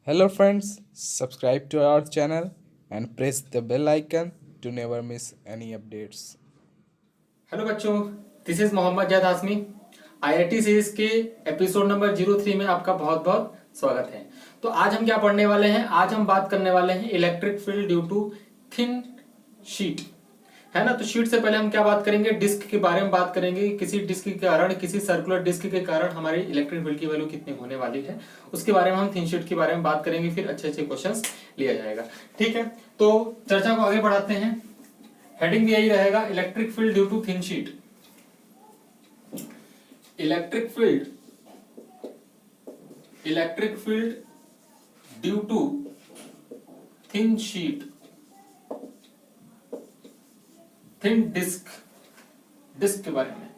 Hello friends, subscribe to our channel and press the bell icon to never miss any updates. Hello बच्चों, this is Mohammad जाद Hashmi. IIT series के episode number 03 में आपका बहुत बहुत स्वागत है। तो आज हम क्या पढ़ने वाले हैं? आज हम बात करने वाले हैं electric field due to thin sheet, है ना। तो शीट से पहले हम क्या बात करेंगे? डिस्क के बारे में बात करेंगे। किसी डिस्क के कारण, किसी सर्कुलर डिस्क के कारण हमारी इलेक्ट्रिक फील्ड की वैल्यू कितनी होने वाली है, उसके बारे में हम थिन शीट के बारे में बात करेंगे। फिर अच्छे अच्छे क्वेश्चंस लिया जाएगा। ठीक है, तो चर्चा को आगे बढ़ाते हैं। हेडिंग भी यही रहेगा, electric field due to thin sheet. Electric field due to thin sheet, thin disc के बारे में।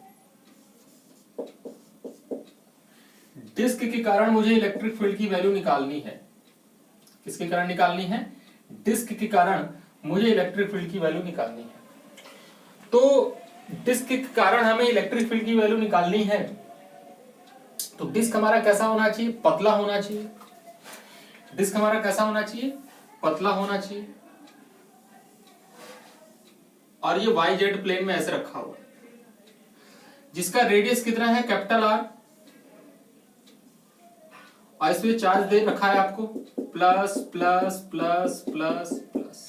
डिस्क के कारण मुझे इलेक्ट्रिक फील्ड की वैल्यू निकालनी है। किसके कारण निकालनी है? डिस्क के कारण मुझे इलेक्ट्रिक फील्ड की वैल्यू निकालनी है। तो डिस्क के कारण हमें इलेक्ट्रिक फील्ड की वैल्यू निकालनी है, तो डिस्क हमारा कैसा होना चाहिए? पतला होना चाहिए। डिस्क हमारा कैसा होना चाहिए? पतला होना चाहिए। और ये वाई जेड प्लेन में ऐसे रखा हुआ है, जिसका रेडियस कितना है? Capital R. और इसमें चार्ज दे रखा है आपको plus plus plus plus plus.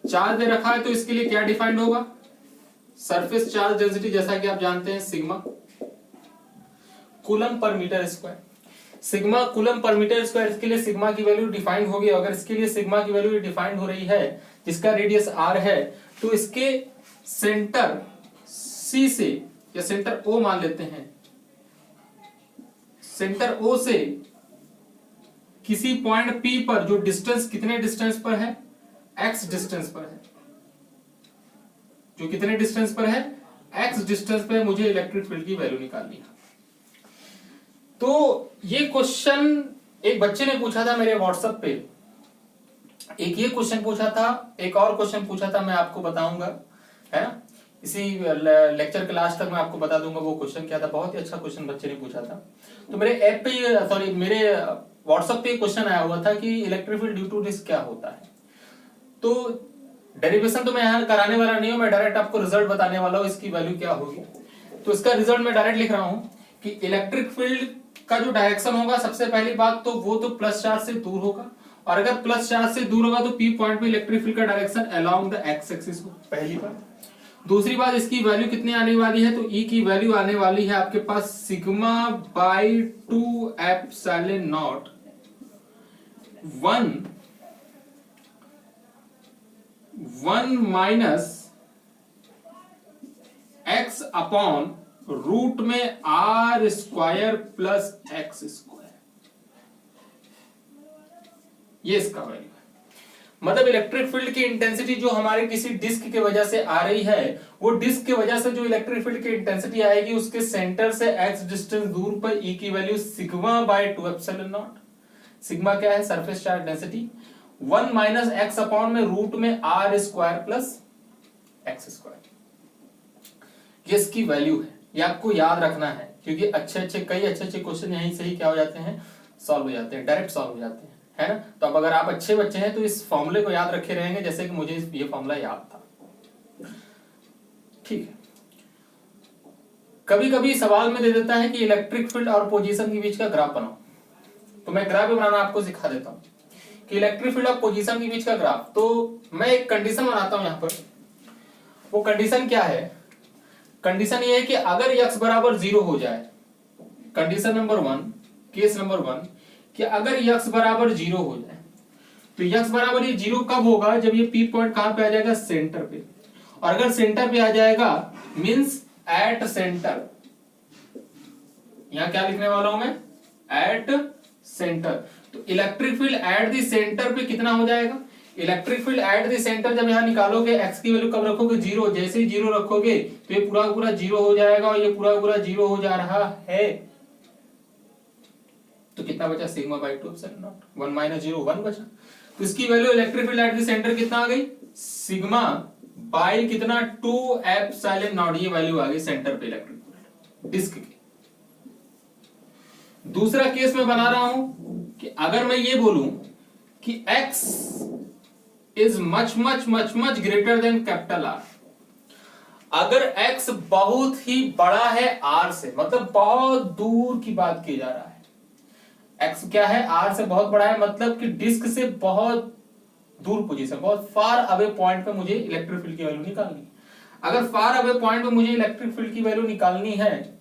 Charge दे रखा है तो इसके लिए क्या डिफाइंड होगा? सरफेस चार्ज डेंसिटी, जैसा कि आप जानते हैं sigma coulomb per metre square. Sigma coulomb per metre square, इसके लिए सिग्मा की वैल्यू डिफाइंड होगी। अगर इसके लिए सिग्मा की वैल्यू डिफाइंड हो रही है, जिसका रेडियस आर है, तो इसके सेंटर सी से, या सेंटर ओ मान लेते हैं, सेंटर ओ से किसी पॉइंट पी पर जो डिस्टेंस, कितने डिस्टेंस पर है? एक्स डिस्टेंस पर है। जो कितने डिस्टेंस पर है? एक्स डिस्टेंस पे मुझे इलेक्ट्रिक फील्ड की वैल्यू निकालनी है। तो ये क्वेश्चन एक बच्चे ने पूछा था मेरे व्हाट्सएप पे। एक ये क्वेश्चन पूछा था, एक और क्वेश्चन पूछा था, मैं आपको बताऊंगा, है ना। इसी लेक्चर के लास्ट तक मैं आपको बता दूंगा वो क्वेश्चन क्या था। बहुत ही अच्छा क्वेश्चन बच्चे ने पूछा था। तो मेरे ऐप पे, सॉरी मेरे व्हाट्सएप पे क्वेश्चन आया हुआ था कि electric field due to disc क्या होता है। तो डेरिवेशन तो मैं यहां कराने वाला नहीं हूं, मैं डायरेक्ट आपको रिजल्ट बताने वाला हूं, इसकी वैल्यू क्या होगी। तो इसका रिजल्ट मैं डायरेक्ट लिख रहा हूं कि इलेक्ट्रिक फील्ड का जो डायरेक्शन होगा, सबसे पहली बात तो वो तो प्लस चार्ज से दूर होगा। और अगर प्लस चार्ज से दूर होगा तो पी पॉइंट पे इलेक्ट्रिक फील्ड का direction along the x axis हो, पहली बात। दूसरी बात, इसकी वैल्यू कितनी आने वाली है? तो ई की वैल्यू आने वाली है आपके पास sigma by 2 epsilon not 1 minus x upon root में are square plus x square. ये इसका वैल्यू है। मतलब इलेक्ट्रिक फील्ड की इंटेंसिटी जो हमारे किसी डिस्क की वजह से आ रही है, वो डिस्क की वजह से जो इलेक्ट्रिक फील्ड की इंटेंसिटी आएगी, उसके सेंटर से एक्स डिस्टेंस दूर पर ई की value sigma by 2 epsilon nought. Sigma क्या है? Surface charge density. 1 minus x upon में रूट में are square plus x square. ये इसकी वैल्यू है। ये आपको याद रखना है, क्योंकि कई अच्छे अच्छे क्वेश्चन यहीं से ही क्या हो जाते हैं? सॉल्व हो जाते हैं, डायरेक्ट सॉल्व हो जाते हैं, है ना। तो अब अगर आप अच्छे बच्चे हैं तो इस फॉर्मूले को याद रखे रहेंगे, जैसे कि मुझे ये फॉर्मूला याद था। ठीक है। कभी कभी सवाल में दे देता है कि इलेक्ट्रिक फील्ड और पोजीशन के बीच का ग्राफ बनाओ, तो मैं ग्राफ भी बनाना आपको सिखा देता हूं कि इलेक्ट्रिक फील्ड और पोजीशन के बीच का ग्राफ। तो मैं एक कंडीशन बनाता हूं यहां पर। वो कंडीशन क्या है? कंडीशन ये है कि अगर x बराबर 0 हो जाए, कंडीशन नंबर 1, केस नंबर 1, कि अगर x बराबर 0 हो जाए, तो x बराबर ये 0 कब होगा? जब ये P पॉइंट कहां पे आ जाएगा? सेंटर पे। और अगर सेंटर पे आ जाएगा मींस एट सेंटर। यहां क्या लिखने वाला हूं मैं? At centre. तो electric field at the centre पे कितना हो जाएगा? Electric field at the centre जब यहां निकालोगे, x की वैल्यू कब रखोगे? 0। जैसे ही 0 रखोगे तो ये पूरा पूरा 0 हो जाएगा, और ये पूरा पूरा 0 हो जा रहा है। तो कितना बचा? Sigma by 2 epsilon not. 1 minus 0 1 बचा। तो इसकी value electric field at the centre कितना आ गई? सिग्मा बाई कितना? 2 एप्सिलॉन नॉट। ये वैल्यू आ गई सेंटर पे इलेक्ट्रिक फील्ड डिस्क की। दूसरा केस मैं बना रहा हूं कि अगर मैं ये बोलूं कि x is much much much much greater than capital R, अगर x बहुत ही बड़ा है r से, मतलब बहुत दूर की बात की जा रहा है, x क्या है, r से बहुत बड़ा है, मतलब कि डिस्क से बहुत दूर पोजीशन, बहुत फार अवे पॉइंट पे मुझे इलेक्ट्रिक फील्ड की वैल्यू निकालनी है। अगर फार अवे पॉइंट पे मुझे इलेक्ट्रिक फील्ड की वैल्यू निकालनी है,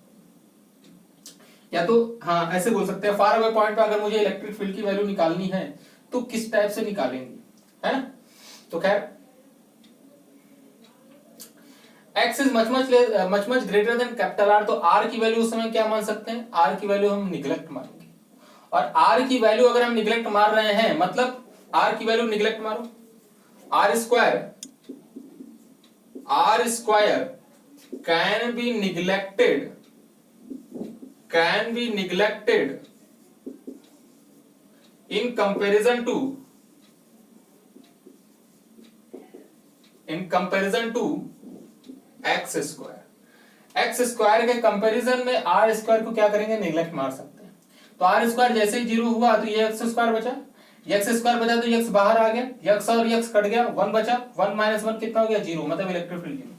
या तो हाँ ऐसे बोल सकते हैं, फार अवे पॉइंट पे अगर मुझे इलेक्ट्रिक फील्ड की वैल्यू निकालनी है तो किस टाइप से निकालेंगे, है ना। तो खैर x is much much greater than capital R, तो R की वैल्यू उस समय क्या मान सकते हैं, R की वैल्यू हम निगलेक्ट मारेंगे। और R की वैल्यू अगर हम निगलेक्ट मार रहे हैं, मतलब R की वैल्यू निगलेक्ट मारो, R square can be neglected in comparison to x square के कंपैरिजन में r स्क्वायर को क्या करेंगे, नेग्लेक्ट मार सकते हैं। तो r स्क्वायर जैसे ही 0 हुआ तो ये x स्क्वायर बचा, तो x बाहर आ गया, x और x कट गया, 1 बचा, 1 माइनस 1 कितना हो गया, 0, मतलब इलेक्ट्रिक फील्ड 0।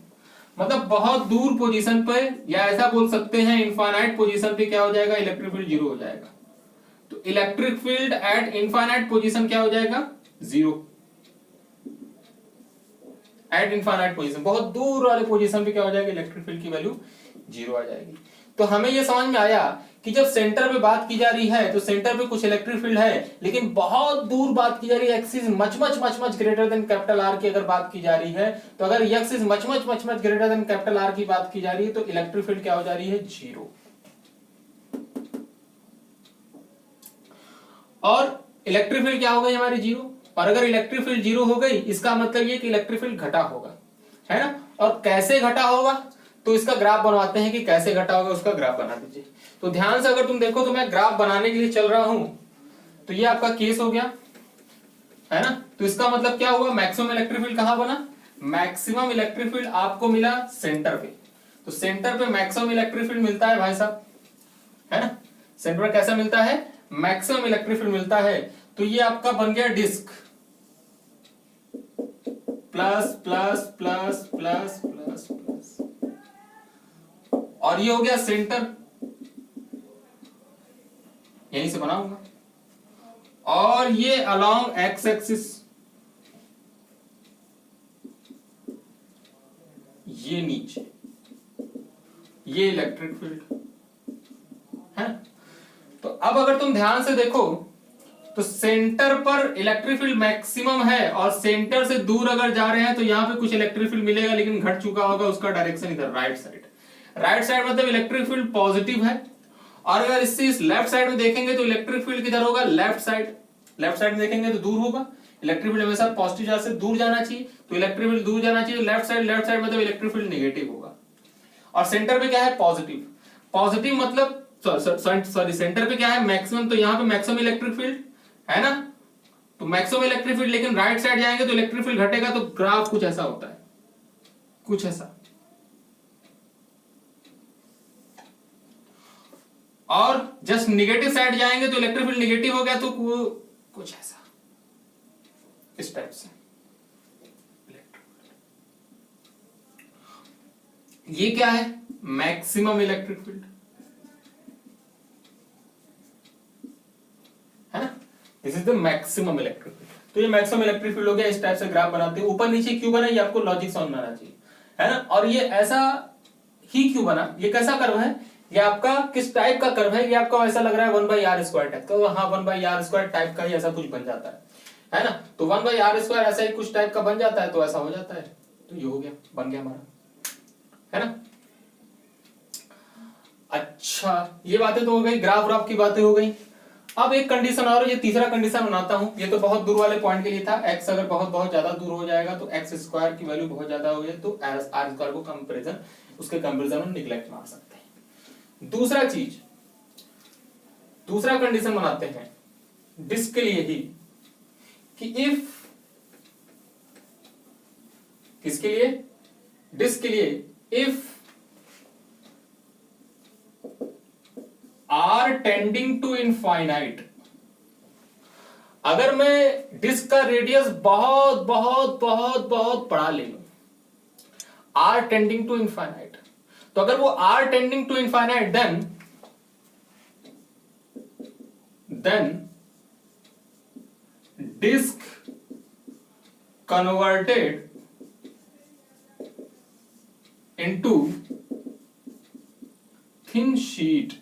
मतलब बहुत दूर पोजीशन पे, या ऐसा बोल सकते हैं इनफाइनाइट पोजीशन पे क्या हो जाएगा, इलेक्ट्रिक फील्ड 0 हो जाएगा। तो electric field eight infinite position क्या हो जाएगा, 0। एट इनफाइनाइट पोजीशन, बहुत दूर वाले पोजीशन पे क्या हो जाएगा, इलेक्ट्रिक फील्ड की वैल्यू 0 आ जाएगी। तो हमें यह समझ में आया कि जब सेंटर पे बात की जा रही है तो सेंटर पे कुछ इलेक्ट्रिक फील्ड है, लेकिन बहुत दूर बात की जा रही है, x is much much much much greater than capital R की अगर बात की जा रही है, तो अगर x is much much much much greater than capital R की बात की जा रही है तो इलेक्ट्रिक फील्ड क्या हो जा रही है, 0। और इलेक्ट्रिक फील्ड क्या हो गई हमारी, 0। और अगर इलेक्ट्रिक फील्ड 0 हो गई, इसका मतलब ये कि इलेक्ट्रिक फील्ड घटा होगा, है ना। और कैसे घटा होगा, तो इसका ग्राफ बनवाते हैं कि कैसे घटा होगा, उसका ग्राफ बना दीजिए। तो ध्यान से अगर तुम देखो तो मैं ग्राफ बनाने के लिए चल रहा हूं, तो ये आपका केस हो गया, है ना। तो इसका मतलब क्या हुआ, मैक्सिमम इलेक्ट्रिक फील्ड कहां बना, मैक्सिमम इलेक्ट्रिक फील्ड आपको मिला सेंटर पे। तो सेंटर पे मैक्सिमम इलेक्ट्रिक फील्ड मिलता है भाई साहब, है ना। सेंटर पर कैसा मिलता है, मैक्सिमम इलेक्ट्रिक फील्ड मिलता है। तो ये आपका बन गया disc, plus plus plus plus plus plus, और ये हो गया सेंटर, यहीं से बनाऊंगा। और ये अलोंग एक्स एक्सिस, ये नीचे, ये इलेक्ट्रिक फील्ड है। तो अब अगर तुम ध्यान से देखो तो सेंटर पर इलेक्ट्रिक फील्ड मैक्सिमम है, और सेंटर से दूर अगर जा रहे हैं तो यहां पे कुछ इलेक्ट्रिक फील्ड मिलेगा, लेकिन घट चुका होगा, उसका डायरेक्शन इधर राइट साइड। राइट साइड मतलब इलेक्ट्रिक फील्ड पॉजिटिव है। और अगर इससे इस लेफ्ट साइड में देखेंगे तो इलेक्ट्रिक फील्ड किधर होगा, लेफ्ट साइड। लेफ्ट साइड में देखेंगे तो दूर होगा, इलेक्ट्रिक फील्ड हमेशा पॉजिटिव चार्ज से दूर जाना चाहिए, तो इलेक्ट्रिक फील्ड दूर जाना चाहिए, लेफ्ट साइड मतलब इलेक्ट्रिक फील्ड नेगेटिव होगा। और सेंटर पे क्या है, पॉजिटिव। पॉजिटिव मतलब सॉरी सेंटर पे क्या है, मैक्सिमम, तो यहां पे मैक्सिमम इलेक्ट्रिक फील्ड है ना, तो मैक्सिमम इलेक्ट्रिक फील्ड, लेकिन राइट साइड जाएंगे तो इलेक्ट्रिक फील्ड घटेगा। तो ग्राफ कुछ ऐसा होता है, कुछ ऐसा। और जस्ट निगेटिव साइड जाएंगे तो इलेक्ट्रिक फील्ड निगेटिव हो गया, तो कुछ ऐसा, इस टाइप से। ये क्या है, मैक्सिमम इलेक्ट्रिक फील्ड, है ना। This is the maximum electric field. तो ये मैक्सिमम इलेक्ट्रिक फील्ड हो गया। इस टाइप से ग्राफ बनाते हैं, ऊपर नीचे क्यों बना, ये आपको लॉजिक समझ में आना चाहिए, है ना। और ये ऐसा ही क्यों बना, ये कैसा कर्व है, ये आपका किस टाइप का कर्व है, ये आपको ऐसा लग रहा है 1/r² टाइप का। हाँ 1/r² टाइप का ही ऐसा कुछ बन जाता है ना। तो 1/r² ऐसा ही कुछ टाइप का बन जाता है, तो ऐसा हो जाता है। तो ये हो गया, बन गया हमारा, है ना। अच्छा ये बातें तो हो गई, ग्राफ की बातें हो गई। अब एक कंडीशन और, ये तीसरा कंडीशन बनाता हूं। ये तो बहुत दूर वाले पॉइंट के लिए था, x अगर बहुत बहुत ज्यादा दूर हो जाएगा तो x² की वैल्यू बहुत ज्यादा हो गई तो r² को कंपैरिजन, उसके कंपैरिजन में निगलेक्ट मार सकते हैं। दूसरा चीज, दूसरा कंडीशन बनाते हैं डिस्क के लिए ही, कि इफ, किसके लिए, डिस्क के लिए, if r tending to infinite, अगर मैं डिस्क का रेडियस बहुत बहुत बहुत बहुत बड़ा ले लूं, r टेंडिंग टू इनफाइनाइट, तो अगर वो r tending to infinite then disc converted into thin sheet,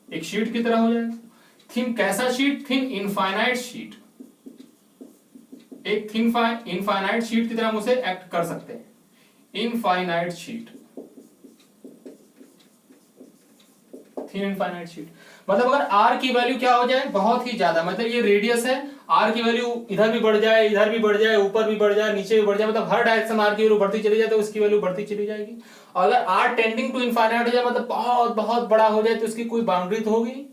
एक शीट की तरह हो जाएगा। थिन कैसा शीट? थिन इनफाइनाइट शीट, एक थिन इनफाइनाइट शीट की तरह हम उसे एक्ट कर सकते हैं, infinite sheet, thin infinite sheet. मतलब अगर r की वैल्यू क्या हो जाए, बहुत ही ज्यादा, मतलब ये रेडियस है, r की वैल्यू इधर भी बढ़ जाए, इधर भी बढ़ जाए, ऊपर भी बढ़ जाए, नीचे भी बढ़ जाए, मतलब हर डायरेक्शन r की वैल्यू बढ़ती चली जाए तो उसकी वैल्यू बढ़ती चली जाएगी। और अगर r टेंडिंग टू इनफाइनाइट हो जाए, मतलब बहुत बहुत बड़ा हो जाए, तो उसकी कोई बाउंड्री तो होगी नहीं।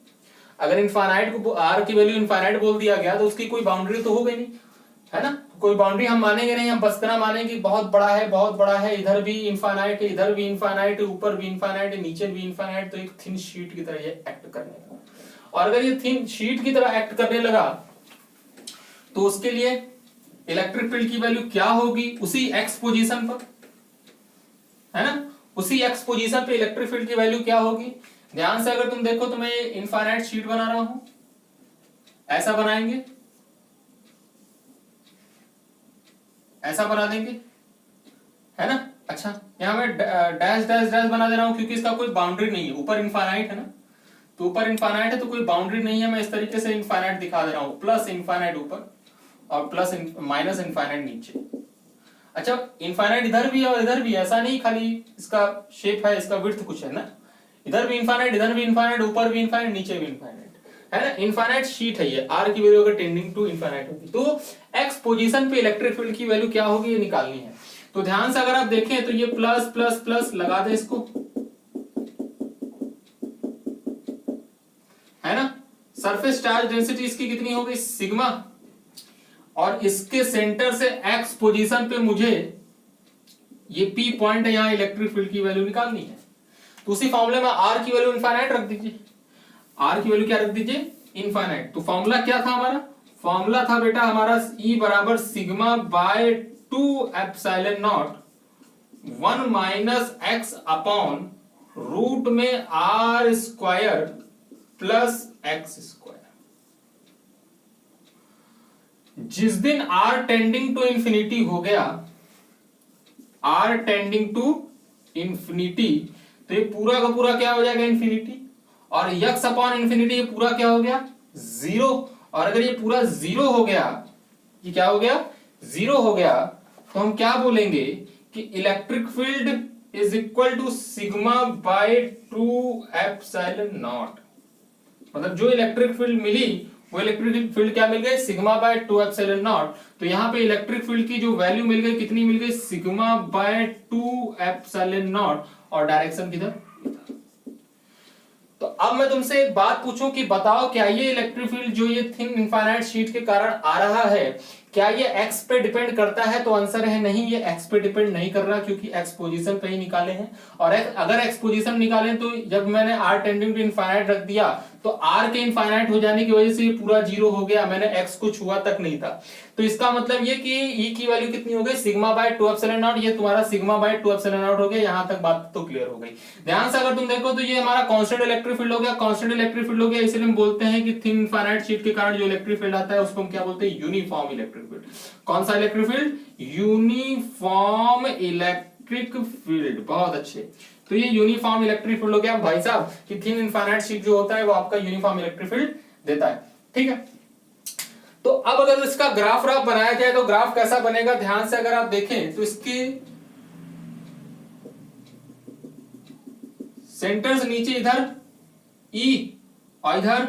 अगर इनफाइनाइट को r की वैल्यू इनफाइनाइट बोल दिया गया तो उसकी कोई बाउंड्री तो होगी नहीं, है ना। कोई बाउंड्री हम मानेंगे नहीं, हम बस इतना मानेंगे कि बहुत बड़ा है, बहुत बड़ा है, इधर भी इनफाइनाइट है, इधर भी इनफाइनाइट है, ऊपर भी इनफाइनाइट है, नीचे भी इनफाइनाइट, तो एक थिन शीट की तरह ये एक्ट करने लगा। और अगर ये थिन शीट की तरह एक्ट करने लगा तो उसके लिए इलेक्ट्रिक फील्ड की वैल्यू क्या होगी, उसी एक्स पोजीशन पर, है ना, उसी एक्स पोजीशन पे इलेक्ट्रिक फील्ड की वैल्यू क्या होगी। ध्यान से अगर तुम देखो तो मैं इनफाइनाइट शीट बना रहा हूं, ऐसा बनाएंगे, ऐसा बना देंगे, है ना। अच्छा, यहां मैं डैश डैश डैश बना दे रहा हूं क्योंकि इसका कोई बाउंड्री नहीं है, ऊपर इनफाइनाइट है ना, तो ऊपर इनफाइनाइट है तो कोई बाउंड्री नहीं है, मैं इस तरीके से इनफाइनाइट दिखा दे रहा हूं, प्लस इनफाइनाइट ऊपर और प्लस माइनस इनफाइनाइट नीचे। अच्छा, इनफाइनाइट इधर भी है और इधर भी, ऐसा नहीं खाली इसका शेप है, इसका विड्थ कुछ है ना, इधर भी इनफाइनाइट, इधर भी इनफाइनाइट, ऊपर भी इनफाइनाइट, नीचे भी इनफाइनाइट, है ना। इनफाइनाइट शीट है ये, r की वैल्यू अगर टेंडिंग टू इनफाइनाइट होगी तो x पोजीशन पे इलेक्ट्रिक फील्ड की वैल्यू क्या होगी ये निकालनी है। तो ध्यान से अगर आप देखें तो ये प्लस प्लस प्लस लगा दे इसको, है ना। सरफेस चार्ज डेंसिटी इसकी कितनी होगी, सिग्मा, और इसके सेंटर से x पोजीशन पे मुझे ये p पॉइंट है, यहां इलेक्ट्रिक फील्ड की वैल्यू निकालनी है। तो उसी फॉर्मूले में r की वैल्यू इनफाइनाइट रख दीजिए, r की वैल्यू क्या रख दीजिए, इनफाइनाइट। तो फॉर्मूला क्या था हमारा, फॉर्मूला था बेटा हमारा E बराबर sigma by 2 epsilon not 1 minus x upon root में r square plus x square. जिस दिन r टेंडिंग टू इंफिनिटी हो गया, r टेंडिंग टू इंफिनिटी, तो ये पूरा का पूरा क्या हो जाएगा, इंफिनिटी, और यक्स अपॉन इंफिनिटी ये पूरा क्या हो गया, जीरो। और अगर ये पूरा जीरो हो गया, ये क्या हो गया, जीरो हो गया, तो हम क्या बोलेंगे कि electric field is equal to sigma by 2 epsilon nought. मतलब जो इलेक्ट्रिक फील्ड मिली वो इलेक्ट्रिक फील्ड क्या मिल गई, सिग्मा बाय 2 एप्सिलॉन नॉट। तो यहां पे इलेक्ट्रिक फील्ड की जो वैल्यू मिल गई, कितनी मिल गई, सिग्मा बाय 2 एप्सिलॉन नॉट, और डायरेक्शन किधर। तो अब मैं तुमसे एक बात पूछूं कि बताओ क्या ये इलेक्ट्रिक फील्ड जो ये थिन इनफाइनाइट शीट के कारण आ रहा है, क्या ये x पे डिपेंड करता है, तो आंसर है नहीं, ये x पे डिपेंड नहीं कर रहा, क्योंकि x पोजीशन पे ही निकाले हैं। और अगर x पोजीशन निकाले तो जब मैंने r टेंडिंग टू इनफाइनाइट रख दिया तो r के इनफाइनाइट हो जाने की वजह से ये पूरा जीरो हो गया, मैंने x को छुआ तक नहीं था। तो इसका मतलब ये कि e की वैल्यू कितनी हो गई, सिग्मा बाय 2 एप्सिलॉन नॉट, ये तुम्हारा सिग्मा बाय 2 एप्सिलॉन नॉट हो गया। यहां तक बात तो क्लियर हो गई। ध्यान से अगर तुम देखो तो ये हमारा कांस्टेंट इलेक्ट्रिक फील्ड हो गया, कांस्टेंट इलेक्ट्रिक फील्ड हो गया, इसलिए हम बोलते हैं कि थिन इनफाइनाइट शीट के कारण जो इलेक्ट्रिक फील्ड आता है उसको हम क्या बोलते हैं, यूनिफॉर्म इलेक्ट्रिक फील्ड। कौन सा electric field, uniform electric field. बहुत अच्छे, तो ये यूनिफॉर्म इलेक्ट्रिक फील्ड हो गया भाई साहब, कि थिन इनफाइनाइट शीट जो होता है वो आपका यूनिफॉर्म इलेक्ट्रिक फील्ड देता है, ठीक है। तो अब अगर इसका ग्राफ बनाया जाए तो ग्राफ कैसा बनेगा, ध्यान से अगर आप देखें तो इसकी सेंटर्स नीचे इधर E और इधर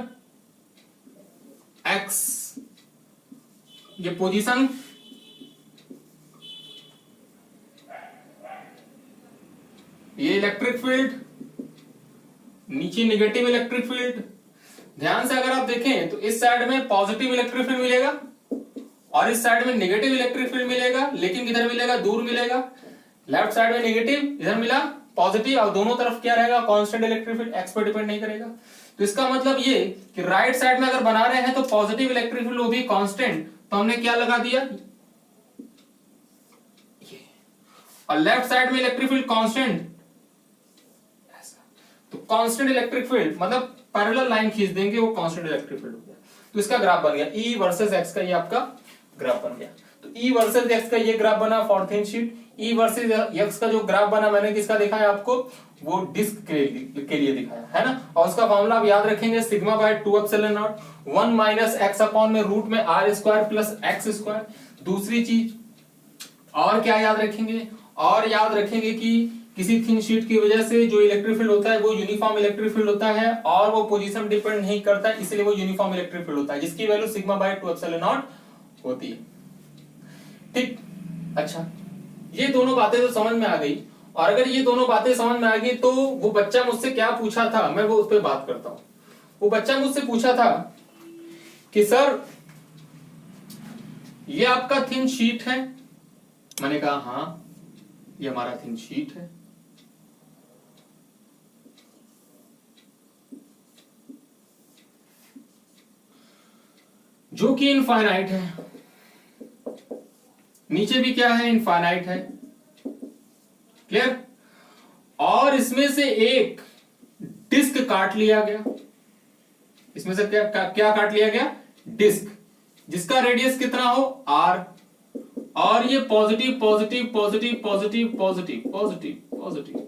X, ये पोजीशन, ये इलेक्ट्रिक फील्ड, नीचे नेगेटिव इलेक्ट्रिक फील्ड। ध्यान से अगर आप देखें तो इस साइड में पॉजिटिव इलेक्ट्रिक फील्ड मिलेगा और इस साइड में नेगेटिव इलेक्ट्रिक फील्ड मिलेगा, लेकिन किधर मिलेगा, दूर मिलेगा। लेफ्ट साइड में नेगेटिव, इधर मिला पॉजिटिव, और दोनों तरफ क्या रहेगा, कांस्टेंट इलेक्ट्रिक फील्ड, एक्स पर डिपेंड नहीं करेगा। तो इसका मतलब ये कि राइट साइड में अगर बना रहे हैं तो पॉजिटिव इलेक्ट्रिक फील्ड वो भी कांस्टेंट, तो हमने क्या लगा दिया ये, और लेफ्ट साइड में इलेक्ट्रिक फील्ड कांस्टेंट, तो कांस्टेंट इलेक्ट्रिक फील्ड मतलब पैरेलल लाइन खींच देंगे वो कांस्टेंट इलेक्ट्रिक फील्ड हो गया। तो इसका ग्राफ बन गया E वर्सेस X का, ये आपका ग्राफ बन गया। तो E वर्सेस X का ये ग्राफ बना for thin sheet. E versus X का जो ग्राफ बना मैंने किसका दिखाया आपको, वो डिस्क के लिए दिखाया है ना। और उसका फॉर्मूला आप याद रखेंगे sigma by 2 epsilon not 1 minus x upon में रूट में r square plus x square. दूसरी चीज और क्या याद रखेंगे, और याद रखेंगे कि किसी थिन शीट की वजह से जो इलेक्ट्रिक फील्ड होता है वो यूनिफॉर्म इलेक्ट्रिक फील्ड होता है और वो पोजीशन डिपेंड नहीं करता है, इसलिए वो यूनिफॉर्म इलेक्ट्रिक फील्ड होता है जिसकी value sigma by 2 epsilon not होती है। ठीक, अच्छा ये दोनों बातें तो समझ में आ गई। और अगर ये दोनों बातें समझ में आ गई तो वो बच्चा मुझसे क्या पूछा था, मैं वो उस पर बात करता हूं। वो बच्चा मुझसे पूछा था कि सर ये आपका थिन शीट है। मैंने कहा हाँ ये हमारा थिन शीट है। जो कि इनफाइनाइट है, नीचे भी क्या है इनफाइनाइट है, क्लियर। और इसमें से एक डिस्क काट लिया गया, इसमें से क्या काट लिया गया, डिस्क, जिसका रेडियस कितना हो r, और ये positive positive positive positive positive positive positive,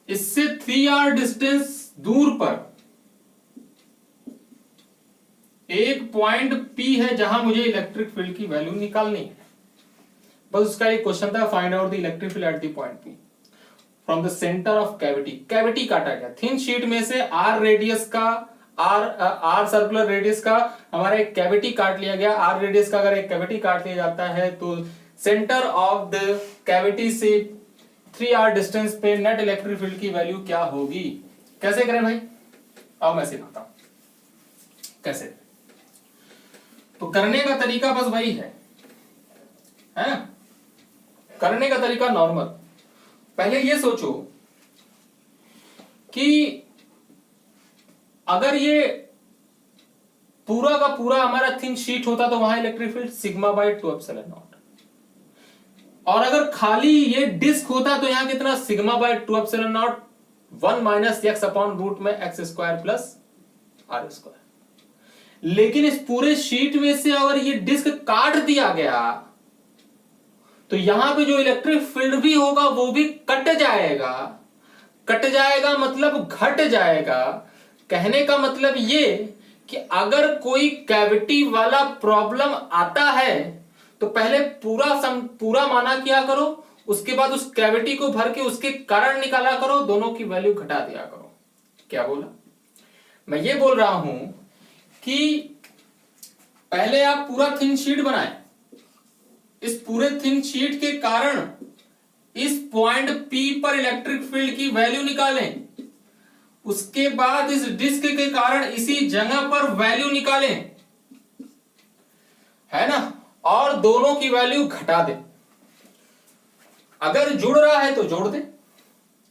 इससे 3r डिस्टेंस दूर पर एक पॉइंट P है जहां मुझे इलेक्ट्रिक फील्ड की वैल्यू निकालनी है। बस उसका एक क्वेश्चन था, find out the electric field at the point P from the centre of cavity. Cavity काटा गया, थिन शीट में से r रेडियस का, r सर्कुलर रेडियस का हमारा एक कैविटी काट लिया गया। r रेडियस का अगर एक कैविटी काट लिया जाता है तो सेंटर ऑफ द कैविटी से 3r डिस्टेंस पे नेट इलेक्ट्रिक फील्ड की वैल्यू क्या होगी। कैसे करें भाई, अब मैं सिखाता हूं कैसे। तो करने का तरीका बस वही है, करने का तरीका नॉर्मल। पहले ये सोचो कि अगर ये पूरा का पूरा हमारा थिन शीट होता तो वहां electric field sigma by 2 epsilon nought, और अगर खाली ये डिस्क होता तो यहां कितना sigma by 2 epsilon not 1 minus x upon root में x square plus r square. लेकिन इस पूरे शीट में से अगर ये डिस्क काट दिया गया तो यहां पे जो इलेक्ट्रिक फील्ड भी होगा वो भी कट जाएगा। कट जाएगा मतलब घट जाएगा। कहने का मतलब ये कि अगर कोई कैविटी वाला प्रॉब्लम आता है तो पहले पूरा माना किया करो, उसके बाद उस कैविटी को भर के उसके कारण निकाला करो, दोनों की वैल्यू घटा दिया करो। क्या बोला, मैं ये बोल रहा हूं कि पहले आप पूरा थिन शीट बनाएं, इस पूरे थिन शीट के कारण इस पॉइंट P पर इलेक्ट्रिक फील्ड की वैल्यू निकालें, उसके बाद इस डिस्क के कारण इसी जगह पर वैल्यू निकालें, है ना, और दोनों की वैल्यू घटा दें। अगर जुड़ रहा है तो जोड़ दें।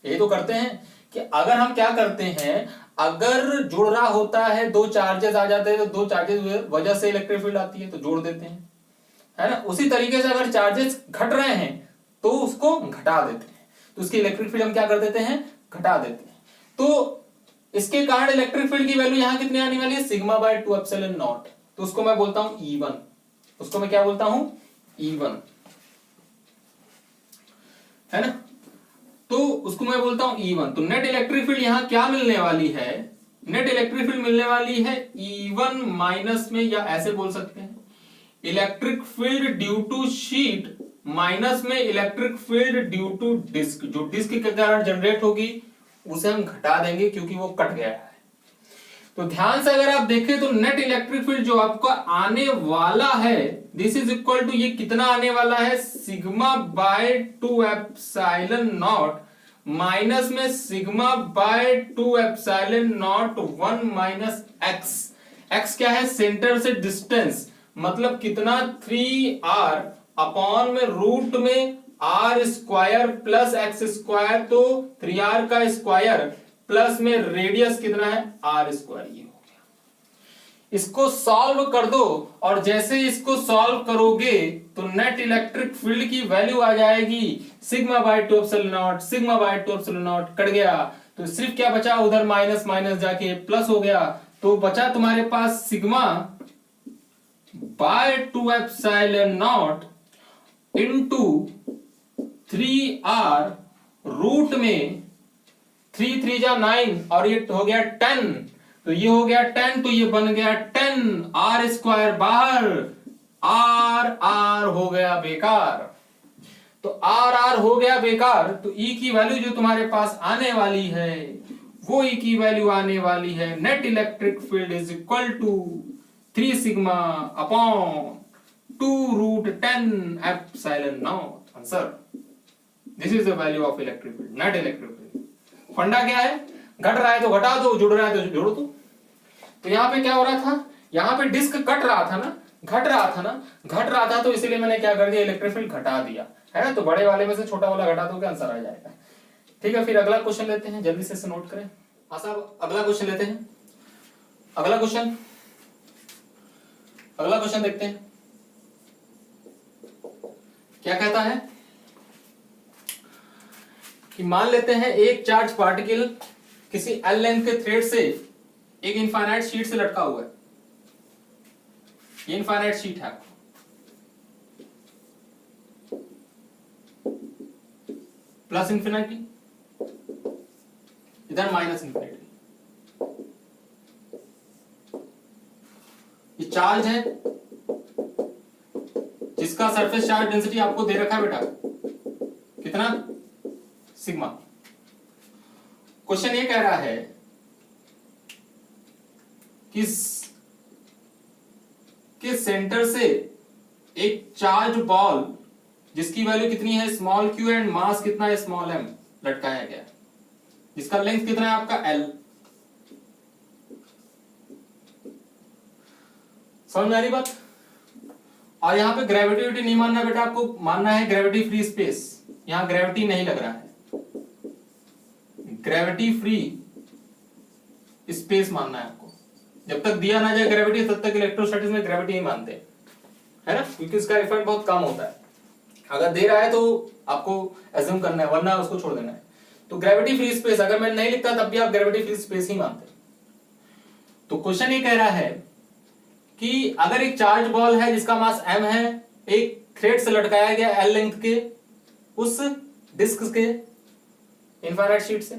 ये तो करते हैं कि अगर हम क्या करते हैं, अगर जुड़ रहा होता है, दो चार्जेस आ जाते हैं तो दो चार्जेस वजह से इलेक्ट्रिक फील्ड आती है तो जोड़ देते हैं, है ना। उसी तरीके से अगर चार्जेस घट रहे हैं तो उसको घटा देते हैं, तो उसकी इलेक्ट्रिक फील्ड हम क्या कर देते हैं, घटा देते हैं। तो इसके कारण इलेक्ट्रिक फील्ड की वैल्यू यहां कितनी आने वाली है, सिग्मा बाय 2 एप्सिलॉन नॉट। तो उसको मैं बोलता हूं E1, उसको मैं क्या बोलता हूं, E1, है ना। तो उसको मैं बोलता हूं E1। तो नेट इलेक्ट्रिक फील्ड यहां क्या मिलने वाली है, नेट इलेक्ट्रिक फील्ड मिलने वाली है E1 माइनस में, या ऐसे बोल सकते हैं electric field due to sheet minus में electric field due to disc. जो डिस्क के कारण जनरेट होगी उसे हम घटा देंगे क्योंकि वो कट गया है। तो ध्यान से अगर आप देखें तो नेट इलेक्ट्रिक फील्ड जो आपका आने वाला है, दिस इज इक्वल टू, ये कितना आने वाला है, sigma by 2 epsilon naught minus में sigma by 2 epsilon not 1 minus x. X क्या है, सेंटर से डिस्टेंस, मतलब कितना 3r अपॉन में रूट में are square plus x square, तो 3r का स्क्वायर प्लस में रेडियस कितना है आर स्क्वायर, ये हो गया। इसको सॉल्व कर दो और जैसे इसको सॉल्व करोगे तो नेट इलेक्ट्रिक फील्ड की वैल्यू आ जाएगी sigma by 2 epsilon nought, sigma by 2 epsilon not cut गया, तो सिर्फ क्या बचा, उधर माइनस माइनस जाके प्लस हो गया, तो बचा तुम्हारे पास sigma by 2 epsilon naught into 3r root में 3 3 जा 9 और ये हो गया 10, तो ये हो गया 10, तो ये बन गया 10 r स्क्वायर बाहर, r हो गया बेकार, तो r हो गया बेकार, तो e की वैल्यू जो तुम्हारे पास आने वाली है वो e की वैल्यू आने वाली है net electric field is equal to 3 sigma upon 2 root 10 epsilon nought. Answer, this is the value of electric field, net electric field. फंडा क्या है, घट रहा है तो घटा दो, जुड़ रहा है तो जोड़ दो। तो यहां पे क्या हो रहा था, यहां पे डिस्क कट रहा था ना, घट रहा था, तो इसीलिए मैंने क्या कर दिया, इलेक्ट्रिक फील्ड घटा दिया, है ना। तो बड़े वाले में से छोटा वाला घटा दोगे, आंसर आ जाएगा। ठीक है, फिर अगला क्वेश्चन लेते हैं, जल्दी से इसे नोट करें। हाँ साहब, अगला क्वेश्चन लेते हैं। अगला क्वेश्चन देखते हैं क्या कहता है कि मान लेते हैं एक चार्ज पार्टिकल किसी एल लेंथ के थ्रेड से एक इनफाइनाइट शीट से लटका हुआ है, ये इनफाइनाइट शीट है, प्लस इंफिनिटी, इधर माइनस इंफिनिटी। ये चार्ज है जिसका सरफेस चार्ज डेंसिटी आपको दे रखा है बेटा, कितना, सिग्मा। क्वेश्चन ये कह रहा है कि सेंटर से एक चार्ज बॉल जिसकी वैल्यू कितनी है स्मॉल q एंड मास कितना है स्मॉल m लटकाया गया, जिसका लेंथ कितना है आपका l। समझ में आ रही बात। और यहां पे ग्रेविटी नहीं मानना बेटा, आपको मानना है ग्रेविटी फ्री स्पेस, यहां ग्रेविटी नहीं लग रहा है, ग्रेविटी फ्री स्पेस मानना है आपको। जब तक दिया ना जाए ग्रेविटी तब तक इलेक्ट्रोस्टैटिक्स में ग्रेविटी नहीं मानते, है ना, क्योंकि इसका इफेक्ट बहुत कम होता है। अगर दे रहा है तो आपको एज्यूम करना है, वरना उसको छोड़ देना है। तो ग्रेविटी फ्री स्पेस अगर मैं नहीं लिखता तब भी आप ग्रेविटी फ्री स्पेस ही मानते। तो क्वेश्चन ये कह रहा है कि अगर एक चार्ज बॉल है जिसका मास m है, एक थ्रेड से लटकाया गया l लेंथ के उस डिस्क के इनफाइनाइट शीट से,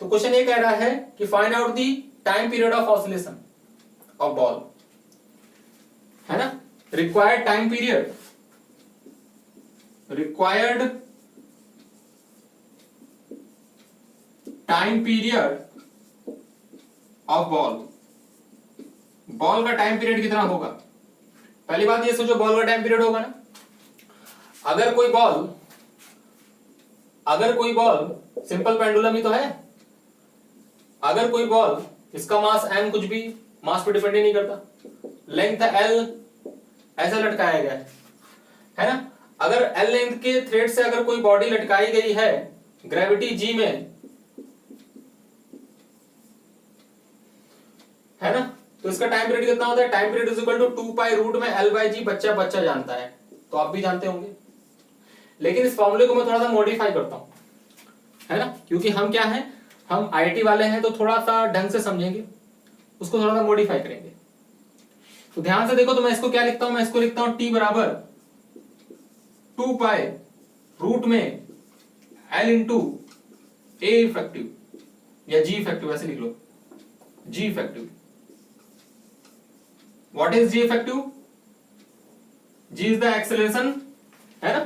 तो क्वेश्चन ये कह रहा है कि find out the time period of oscillation of ball, है ना, required time period, of ball का टाइम पीरियड कितना होगा। पहली बात ये सोचो, बॉल का टाइम पीरियड होगा ना, अगर कोई बॉल सिंपल पेंडुलम ही तो है, अगर कोई बॉल इसका मास m कुछ भी मास पे डिपेंड ही नहीं करता, लेंथ l ऐसा लटकाया गया है ना। अगर l लेंथ के थ्रेड से अगर कोई बॉडी लटकाई गई है ग्रेविटी g में, है ना, तो इसका टाइम पीरियड कितना होता है, time period is equal to 2 pi root में l बाई जी, बच्चा जानता है तो आप भी जानते होंगे, लेकिन इस फॉर्मूले को मैं थोड़ा सा मॉडिफाई करता हूं, है ना, क्योंकि हम क्या है, हम आईटी वाले हैं तो थोड़ा सा ढंग से समझेंगे, उसको थोड़ा सा मॉडिफाई करेंगे। तो ध्यान से देखो, तो मैं इसको क्या लिखता हूं, मैं इसको लिखता हूं t बराबर 2 पाई रूट में l इंटू a इफेक्टिव या g इफेक्टिव, ऐसे लिख लो, g effective. What is g effective, g is the acceleration, है ना।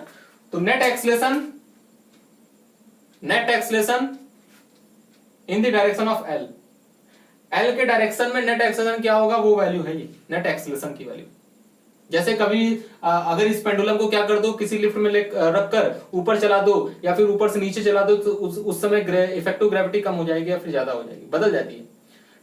तो net acceleration in the direction of l, l के डायरेक्शन में नेट एक्सेलरेशन क्या होगा, वो वैल्यू है ये नेट एक्सेलरेशन की वैल्यू। जैसे कभी अगर इस पेंडुलम को क्या कर दो, किसी लिफ्ट में रखकर ऊपर चला दो या फिर ऊपर से नीचे चला दो, तो उस समय इफेक्टिव ग्रेविटी कम हो जाएगी या फिर ज्यादा हो जाएगी, बदल जाती है।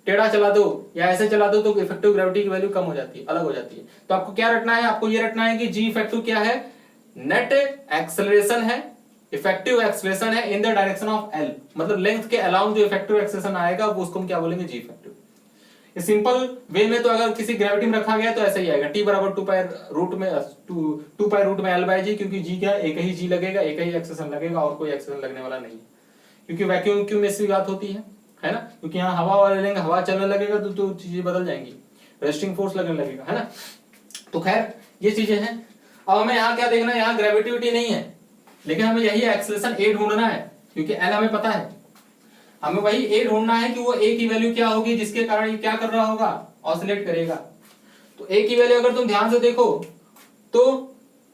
टेढ़ा चला दो या ऐसे चला दो तो इफेक्टिव ग्रेविटी की वैल्यू कम हो जाती है, अलग हो जाती है। तो आपको क्या रखना है, आपको ये रखना है कि जी इफेक्टिव क्या है, नेट एक्सेलरेशन है, इफेक्टिव एक्सेलरेशन है इन द डायरेक्शन ऑफ एल, मतलब लेंथ के अलाउंग जो इफेक्टिव एक्सेलरेशन आएगा वो उसको हम क्या बोलेंगे, जी इफेक्टिव। इस सिंपल वे में तो अगर किसी ग्रेविटी में रखा गया तो ऐसा ही आएगा, टी बराबर 2 पाई रूट में एल बाई जी, क्योंकि जी क्या, एक ही जी लगेगा, एक ही एक्सेलरेशन लगेगा और कोई एक्सेलरेशन लगने वाला नहीं है, क्योंकि वैक्यूम क्यों में ऐसी बात होती है ना, क्योंकि यहाँ हवा वाले लेंगे, हवा चलने लगेगा तो चीजें बदल जाएंगी, रेस्टिंग फोर्स लगने लगेगा, है ना। तो खैर ये चीजें हैं। अब हमें यहाँ क्या देखना है, यहाँ ग्रेविटी नहीं है, लेकिन हमें यही एक्सेलरेशन ए ढूंढना है, क्योंकि एल हमें पता है, हमें वही ए ढूंढना है कि वो ए की वैल्यू क्या होगी जिसके कारण ये क्या कर रहा होगा, ऑसिलेट करेगा। तो ए की वैल्यू अगर तुम ध्यान से देखो तो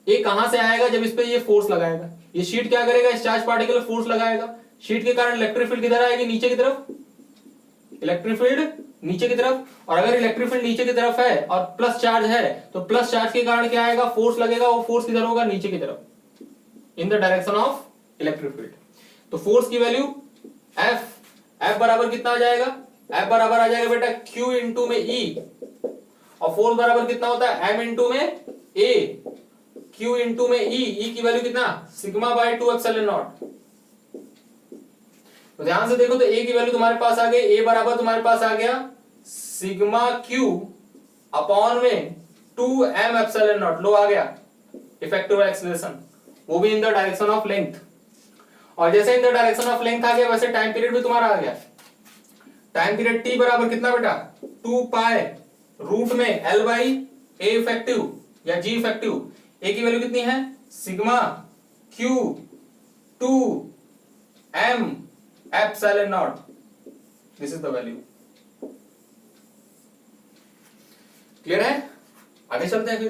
ए कहां से आएगा, जब इस पे ये फोर्स लगाएगा, ये शीट क्या करेगा, इस चार्ज पार्टिकल फोर्स लगाएगा, शीट के कारण इलेक्ट्रिक फील्ड किधर आएगी, नीचे की तरफ, इलेक्ट्रिक फील्ड नीचे की तरफ, और अगर इलेक्ट्रिक फील्ड नीचे की तरफ है और प्लस चार्ज है तो प्लस चार्ज के कारण क्या आएगा, फोर्स लगेगा, वो फोर्स किधर होगा, नीचे की तरफ, इन the direction of electric field. तो फोर्स की वैल्यू एफ बराबर कितना आ जाएगा, एफ बराबर आ जाएगा बेटा Q इंटू में E, और फोर्स बराबर कितना होता है, M इंटू में A, Q इंटू में E की वैल्यू कितना, सिग्मा बाई 2 एप्सिलॉन नॉट। तो ध्यान से देखो तो A की वैल्यू तुम्हारे पास आ गई, A बराबर तुम्हारे पास आ गया सिग्मा Q अपॉन में 2m एप्सिलॉन नॉट, लो आ गया इफेक्टिव एक्सेलरेशन, वो भी in the direction of length. और जैसे in the direction of length आ गया वैसे टाइम पीरियड भी तुम्हारा आ गया, टाइम पीरियड t बराबर कितना बेटा, 2 पाई रूट में l बाई a इफेक्टिव या g इफेक्टिव, a की वैल्यू कितनी है, sigma q 2m epsilon not, this is the value. Clear है, आगे चलते हैं फिर।